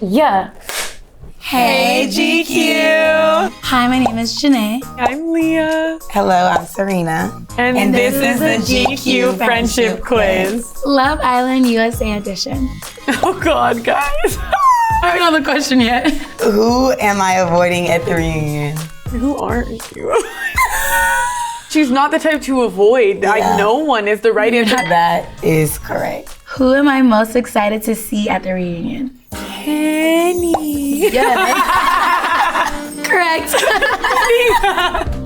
Yeah. Hey, GQ. Hi, my name is JaNa. I'm Leah. Hello, I'm Serena. And this is the GQ Friendship Quiz. Love Island USA edition. Oh God, guys. I don't know the question yet. Who am I avoiding at the reunion? Who aren't you? She's not the type to avoid. Yeah. No one is the right answer. That is correct. Who am I most excited to see at the reunion? Kenny. Yes. Correct.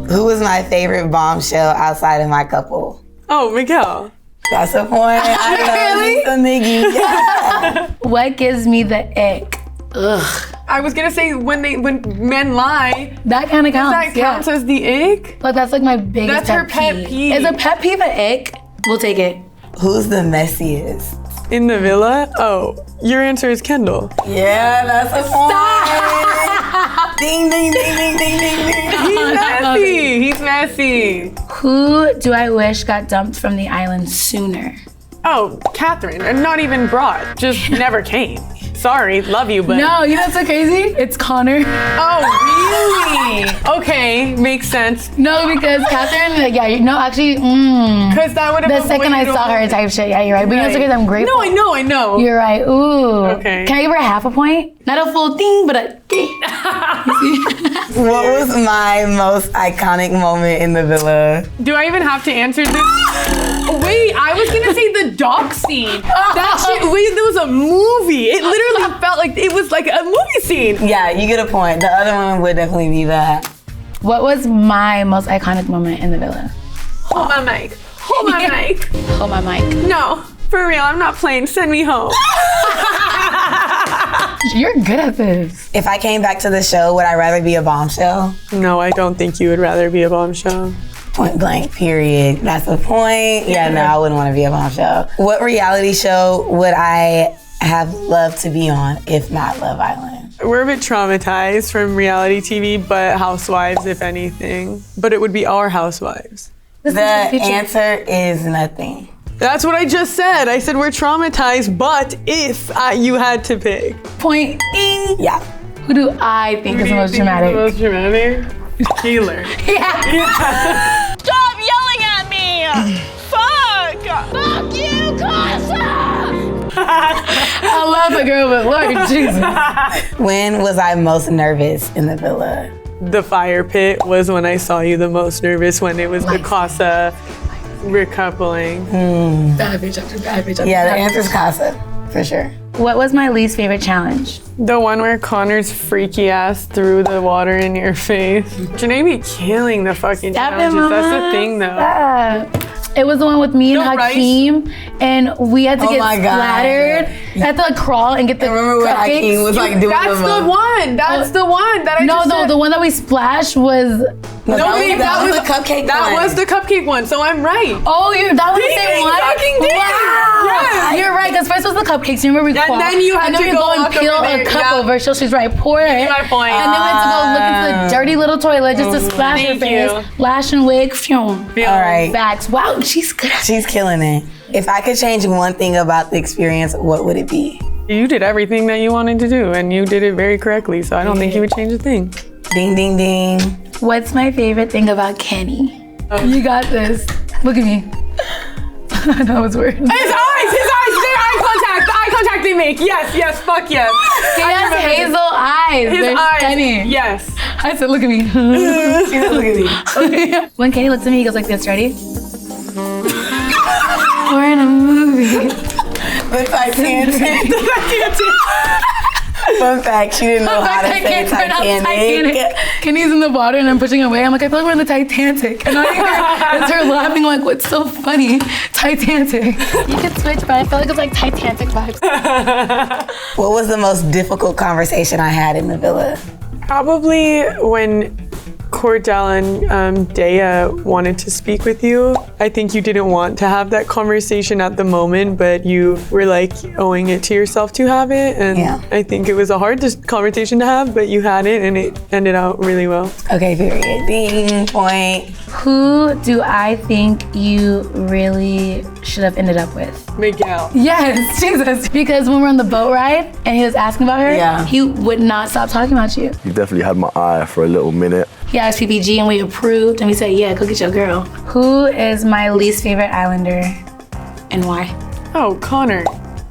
Who was my favorite bombshell outside of my couple? Oh, Miguel. That's a point. I know, Really? it's a nigga. Yeah. What gives me the ick? Ugh. I was gonna say when men lie, That kind of counts. that counts as the ick. Like that's like my biggest That's her pet peeve. Is a pet peeve an ick? We'll take it. Who's the messiest? In the villa? Oh, your answer is Kendall. Yeah, that's a point. Ding, ding, ding, ding, ding, ding, ding. He's messy. He's messy. Who do I wish got dumped from the island sooner? Oh, Catherine, and not even brought. Just never came. Sorry, love you, but. No, you know what's so crazy? It's Connor. Oh, really? Okay, makes sense. No, because Catherine, like, actually, Because that would have the second I saw her type shit, yeah, you're right. But you know what's so crazy? I'm grateful. No, I know. You're right. Ooh. Okay. Can I give her half a point? Not a full thing, but a What was my most iconic moment in the villa? Do I even have to answer this? Oh, wait, I was gonna say the dock scene. That shit, wait, there was a movie. It literally felt like it was like a movie scene. Yeah, you get a point. The other one would definitely be that. What was my most iconic moment in the villa? Hold my mic. Hold my mic. Hold my mic. No, for real, I'm not playing. Send me home. You're good at this. If I came back to the show, would I rather be a bombshell? No, I don't think you would rather be a bombshell. Point blank, period. That's the point. Yeah, no, I wouldn't want to be a bombshell. What reality show would I have loved to be on if not Love Island? We're a bit traumatized from reality TV, but Housewives, if anything. But it would be our Housewives. The answer is nothing. That's what I just said. I said we're traumatized, but if you had to pick. Point. Ding. Yeah. Who do I think is the most dramatic? The most dramatic? Taylor. Yeah. Stop yelling at me! Fuck! Fuck you, Casa! I love the girl, but Lord Jesus. When was I most nervous in the villa? The fire pit was when I saw you the most nervous, when it was the Casa recoupling. Bad bitch after bad bitch after Yeah, the bad bitch. answer's Casa, for sure. What was my least favorite challenge? The one where Connor's freaky ass threw the water in your face. JaNa be killing the fucking challenges. That's the thing, though. Stop. It was the one with me and No, right? Hakeem, and we had to get my God. splattered. I had to like crawl and get the Remember when cupcakes? Hakeem was like doing That's the one. That's the one that I No, just no, said. the one that we splashed was. that was the cupcake That one. was the cupcake one, so I'm right. Oh, that was the same Ding, one? fucking ding. Wow. Yes. You're right, because first was the cupcakes. You remember we crawled. then you had and then to we go go and walk peel over a there, cup yeah. over, so she's right, pour it. My point. And then we had to go look into the dirty little toilet just to splash her Thank you. face. Lash and wig, fume. All right. Facts. Wow, she's good at She's killing it. If I could change one thing about the experience, what would it be? You did everything that you wanted to do, and you did it very correctly, so I don't think you would change a thing. Ding, ding, ding. What's my favorite thing about Kenny? You got this. Look at me. That was weird. His eyes, their eye contact, the eye contact they make. Yes, fuck yes. He has hazel eyes. His They're eyes, stunning. yes. I said, look at me. Look at me. When Kenny looks at me, he goes like this. Ready? We're in a movie. The Titanic. Fun fact, she didn't know how to I say can't pronounce Titanic. Titanic. Kenny's in the water and I'm pushing away. I'm like, I feel like we're in the Titanic. And I hear it's her laughing like, what's so funny? Titanic. You could switch, but I feel like it's like Titanic vibes. What was the most difficult conversation I had in the villa? Probably when Cordell and Dea wanted to speak with you. I think you didn't want to have that conversation at the moment, but you were like owing it to yourself to have it. And I think it was a hard conversation to have, but you had it and it ended out really well. Okay, period. Ding, point. Who do I think you really should have ended up with? Miguel. Yes, Jesus. Because when we're on the boat ride and he was asking about her, he would not stop talking about you. You definitely had my eye for a little minute. He asked PPG and we approved and we said, yeah, go get your girl. Who is my least favorite Islander and why? Oh, Connor,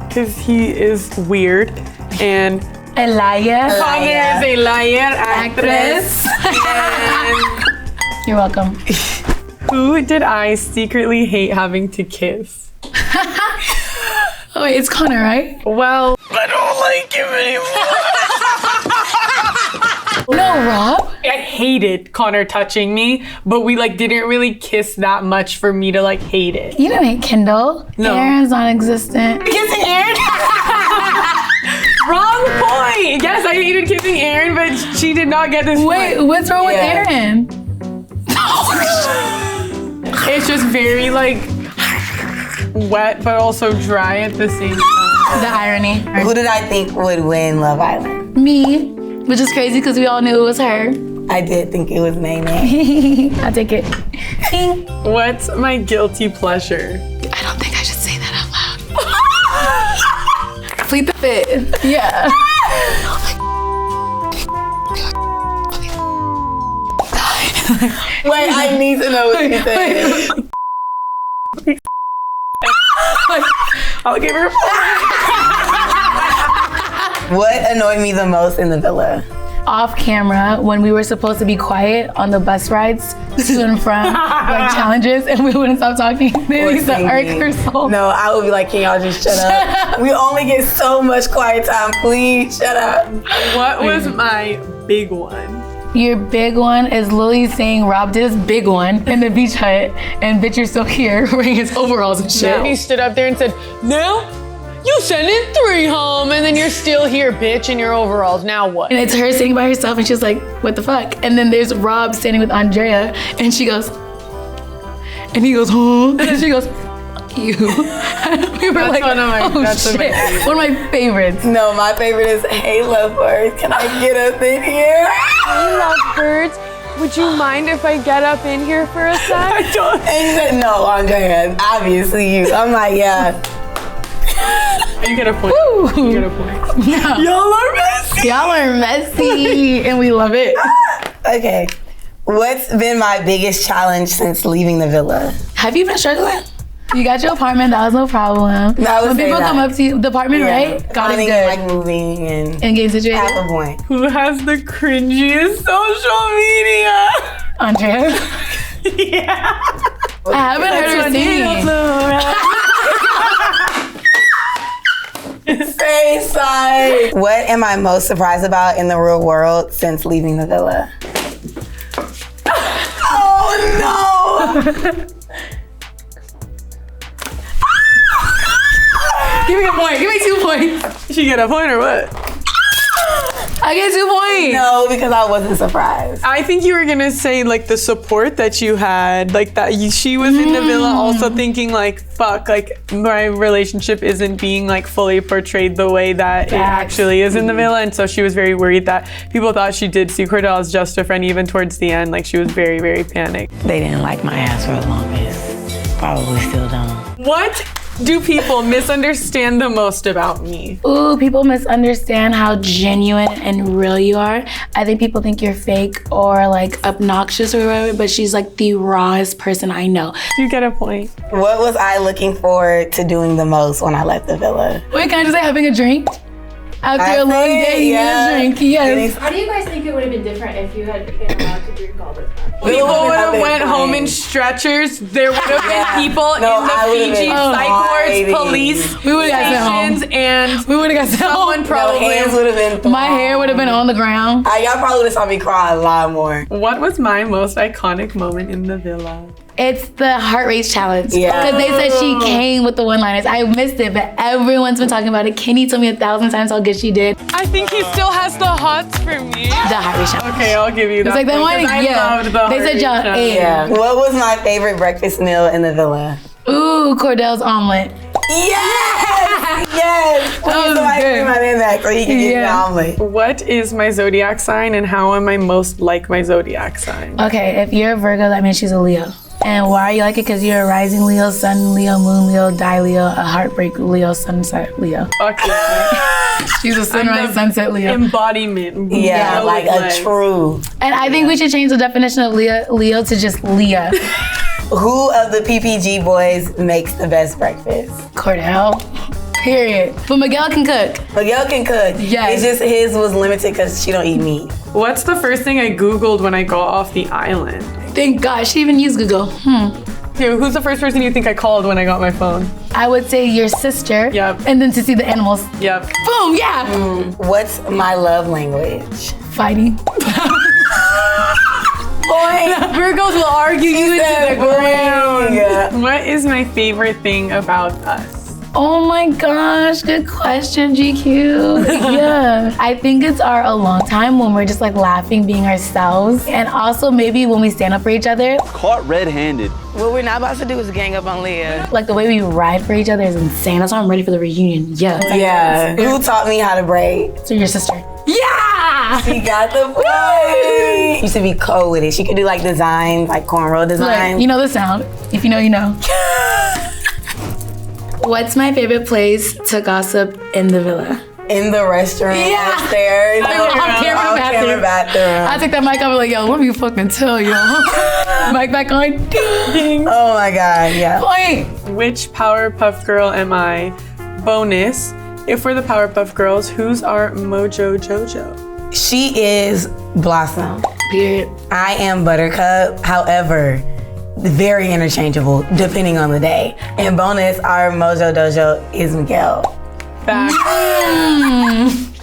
because he is weird and A liar. Connor is a liar actress. You're welcome. Who did I secretly hate having to kiss? Oh wait, it's Connor, right? Well, I don't like him anymore. No, Rob. I hated Connor touching me, but we like didn't really kiss that much for me to like hate it. You don't hate Kendall. No. Aaron's non-existent. Kissing Aaron? Wrong point. Yes, I hated kissing Aaron, but she did not get this. Wait, point. what's wrong with Aaron? It's just very like wet, but also dry at the same time. The irony. Who did I think would win Love Island? Me, which is crazy because we all knew it was her. I did think it was Nene. I take it. What's my guilty pleasure? I don't think I should say that out loud. Plead the fifth. Yeah. Wait, I need to know what you said. I'll give her a point. What annoyed me the most in the villa? Off camera, when we were supposed to be quiet on the bus rides to and from like challenges, and we wouldn't stop talking. They used to irk her soul. No, I would be like, can y'all just shut up? We only get so much quiet time. Please shut up. What was my big one? Your big one is Lily saying Rob did his big one in the beach hut, and bitch, you're still here wearing his overalls and shit. He stood up there and said, "Now you sent in 3 home, and then you're still here, bitch, in your overalls. Now what?" And it's her sitting by herself, and she's like, what the fuck? And then there's Rob standing with Andrea, and she goes, and he goes, huh? And she goes, fuck you. We were like, oh shit. One of my favorites. No, my favorite is, hey, lovebirds, can I get up in here? Hey, lovebirds, would you mind if I get up in here for a sec? And he said, no, Andrea, obviously you. I'm like, yeah. You get a point. Woo. You get a point. No. Y'all are messy. Y'all are messy, and we love it. Okay, what's been my biggest challenge since leaving the villa? Have you been struggling? You got your apartment, that was no problem. No, I would when say people that. come up to you, the apartment, right? God is Finding good. and, like moving and getting situated. half a point. Who has the cringiest social media? Andrea. Yeah. I haven't heard her sing. Stay side. What am I most surprised about in the real world since leaving the villa? Oh no! Give me a point. Give me 2 points. She get a point or what? I get 2 points. No, because I wasn't surprised. I think you were gonna say like the support that you had, like that she was in the villa also thinking like, fuck, like my relationship isn't being like fully portrayed the way that it actually is in the villa. And so she was very worried that people thought she did see Cordell as just a friend, even towards the end. Like she was very, very panicked. They didn't like my ass for the longest. Probably still don't. What do people misunderstand the most about me? Ooh, people misunderstand how genuine and real you are. I think people think you're fake or like obnoxious or whatever, but she's like the rawest person I know. You get a point. What was I looking forward to doing the most when I left the villa? Wait, can I just say having a drink? After a long day, you get a drink, yes. How do you guys think it would have been different if you had been allowed to drink all the time? People would have went home in stretchers. There would have been people in the Fiji psych wards, police We would have got stations, sent home. and We would have got sent someone home. probably. Hands would have been. My hair would have been on the ground. Y'all probably would have saw me cry a lot more. What was my most iconic moment in the villa? It's the heart rate challenge. Yeah. Because they said she came with the one-liners. I missed it, but everyone's been talking about it. Kenny told me 1,000 times how good she did. I think he still has the hots for me. The heart rate challenge. Okay, I'll give you that. It's like they point, wanted, 'cause I loved the They said heart y'all rate challenge. ate. Yeah. What was my favorite breakfast meal in the villa? Ooh, Cordell's omelet. Yes! Yes! Please, was somebody good. bring my man back so he can get an omelet. What is my zodiac sign and how am I most like my zodiac sign? Okay, if you're a Virgo, that means she's a Leo. And why you like it? Because you're a rising Leo, sun Leo, moon Leo, die Leo, a heartbreak Leo, sunset Leo. Okay. She's a sunrise, sunset Leo. Embodiment. Yeah, like a true. And I think we should change the definition of Leo to just Leah. Who of the PPG boys makes the best breakfast? Cordell. Period. But Miguel can cook. Miguel can cook. Yes. It's just his was limited because she don't eat meat. What's the first thing I Googled when I got off the island? Thank God she even used Google. Here, who's the first person you think I called when I got my phone? I would say your sister. Yep. And then to see the animals. Yep. Boom, yeah. What's my love language? Fighting. Virgos will argue you into the ground. What is my favorite thing about us? Oh my gosh, good question, GQ. Yeah. I think it's our alone time when we're just like laughing, being ourselves. And also maybe when we stand up for each other. Caught red-handed. What we're not about to do is gang up on Leah. Like the way we ride for each other is insane. That's why I'm ready for the reunion. Yeah. Yeah. Who taught me how to braid? So your sister. Yeah! She got the point. Used to be cold with it. She could do like designs, like cornrow designs. Look, you know the sound. If you know, you know. What's my favorite place to gossip in the villa? In the restroom upstairs. Off-camera bathroom. I take that mic off and like, yo, let me fucking tell you. Mic back on. Ding. Oh my God, yeah. Point. Which Powerpuff Girl am I? Bonus. If we're the Powerpuff Girls, who's our Mojo Jojo? She is Blossom. Period. I am Buttercup. However, very interchangeable depending on the day. And bonus, our Mojo Dojo is Miguel. Back.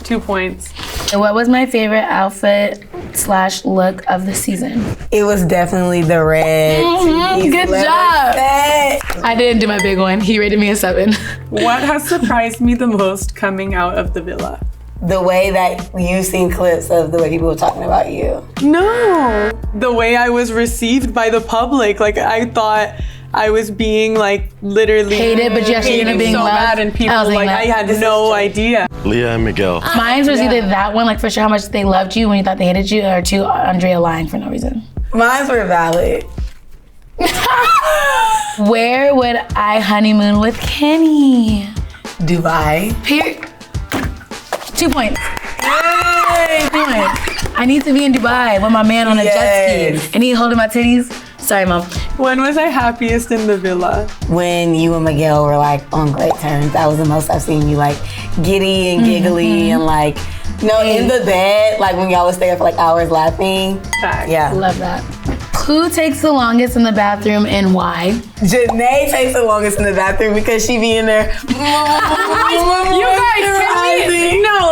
2 points. And what was my favorite outfit / look of the season? It was definitely the red. Good job. I didn't do my big one. He rated me a 7. What has surprised me the most coming out of the villa? The way that you've seen clips of the way people were talking about you. No. The way I was received by the public. Like, I thought I was being, like, literally Hated, but you actually ended up being so loved. bad, and people, like, I had no idea. Leah and Miguel. Mine was either that one, like for sure how much they loved you when you thought they hated you, or 2, Andrea lying for no reason. Mine were valid. Where would I honeymoon with Kenny? Dubai. Period. 2 points. Yay! 2 points. I need to be in Dubai with my man on a jet ski. And he holding my titties. Sorry, Mom. When was I happiest in the villa? When you and Miguel were like on great terms. That was the most I've seen you like giddy and giggly and like, in the bed, like when y'all would stay up for like hours laughing. Fact. Yeah. Love that. Who takes the longest in the bathroom and why? JaNa takes the longest in the bathroom because she be in there. You guys,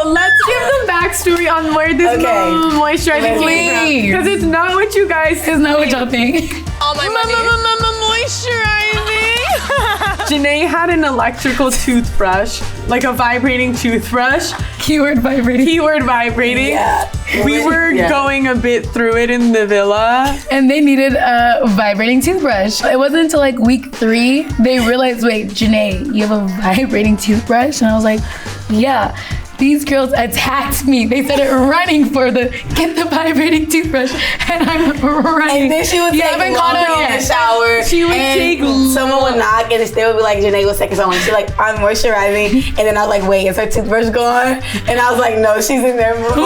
let's give the backstory on where this moisturizing came from. Because it's not what you guys It's not what y'all think. All my moisturizing. JaNa had an electrical toothbrush, like a vibrating toothbrush. Keyword vibrating. Keyword vibrating. Yeah. We were going a bit through it in the villa. And they needed a vibrating toothbrush. It wasn't until like week 3 they realized, wait, JaNa, you have a vibrating toothbrush? And I was like, yeah. These girls attacked me. They started running for get the vibrating toothbrush, and I'm running. And then she would take longer in the shower. She would take. Someone would knock, and they would be like, JaNa was taking so long. She's like, I'm moisturizing, and then I was like, wait, is her toothbrush gone? And I was like, no, she's in there moisturizing.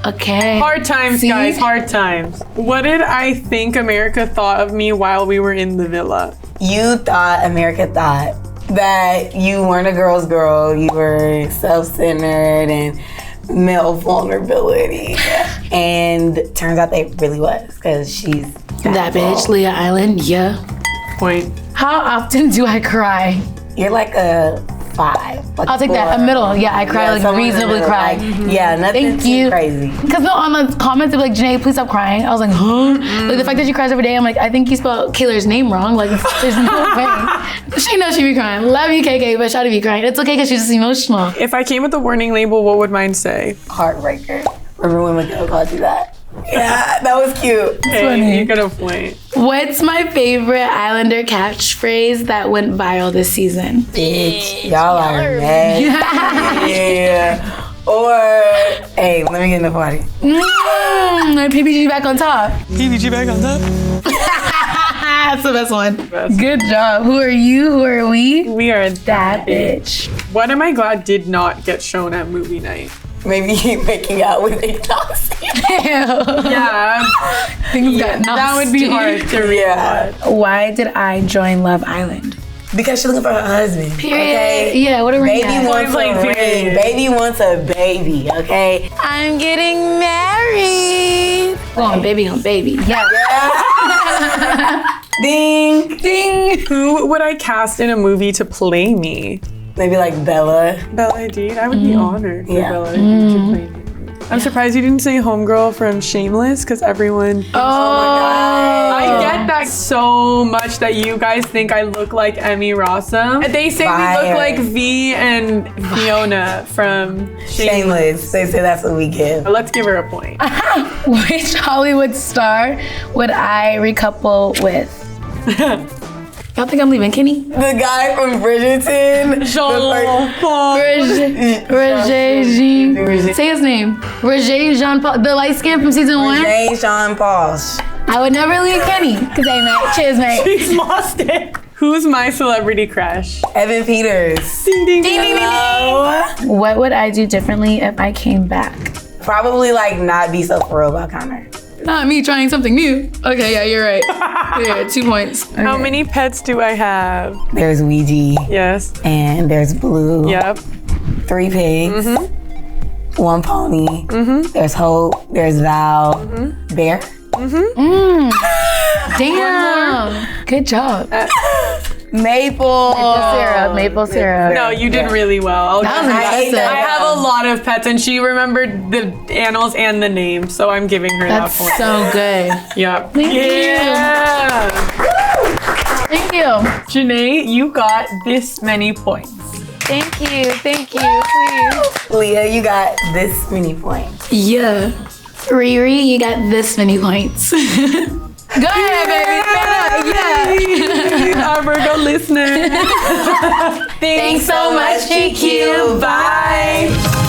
Okay. Hard times, guys. Hard times. What did I think America thought of me while we were in the villa? You thought America thought that you weren't a girl's girl, you were self-centered and male vulnerability. And turns out they really was, because she's that bitch, Leah Island, yeah. Point. How often do I cry? You're like a 5. Like I'll take that. A middle. Yeah, I cry like somewhere in the reasonably middle, cry. like, yeah, nothing Thank too you. crazy. Because no, on the comments, they're like, Janae, please stop crying. I was like, huh? Like, the fact that she cries every day, I'm like, I think you spelled Kayla's name wrong. Like, there's no way. She knows she be crying. Love you, KK, but Shawty be crying. It's okay because she's just emotional. If I came with a warning label, what would mine say? Heartbreaker. Remember when Miguel called you that? Yeah, that was cute. Hey, you got a point. What's my favorite Islander catchphrase that went viral this season? Bitch, y'all are mad. Yeah. Or, hey, let me get in the party. PPG back on top. PPG back on top. That's the best one. Good job. Who are you? Who are we? We are That bitch. What am I glad did not get shown at movie night? Maybe making out with a toxic. Yeah, Things got nasty. that would be hard to read. Yeah. Why did I join Love Island? Because she's looking for her husband. Period. Okay? Yeah, what a ring. Baby wants blank a ring. period. Baby wants a baby, okay? I'm getting married. Go on, baby. Yeah. Ding. Ding. Who would I cast in a movie to play me? Maybe like Bella. Bella Hadid. I would be honored for Yeah. Bella Hadid to play me. I'm surprised you didn't say Homegirl from Shameless because everyone. Oh. I get that so much that you guys think I look like Emmy Rossum. They say we Fire. look like V and Fiona from Shameless. Shameless. They say that's what we give. Let's give her a point. Which Hollywood star would I recouple with? Y'all think I'm leaving Kenny? The guy from Bridgerton. Roger. Say his name. Roger Jean Paul, the light skin from season 1. James Sean Paul. I would never leave Kenny. Cause hey mate, cheers mate. He's lost it. Who's my celebrity crush? Evan Peters. Ding ding Ding, ding, ding, ding. What would I do differently if I came back? Probably like not be so for real about Connor. Not me trying something new. Okay, yeah, you're right. Yeah, 2 points. Okay. How many pets do I have? There's Ouija Yes. and there's Blue. Yep. 3 pigs. 1 pony. There's Hope. There's Val. Bear. Damn. Good job. Maple. Maple syrup. No, you did really well. That was I hate impressive. that. I have a lot of pets, and she remembered the animals and the name, so I'm giving her That's that point. so good. Yep. Thank Yeah. Thank you. Janae, you got this many points. Thank you. Please. Leah, you got this many points. Yeah. Riri, you got this many points. Go ahead, baby. Our Virgo listener. Thanks so much, GQ. Bye.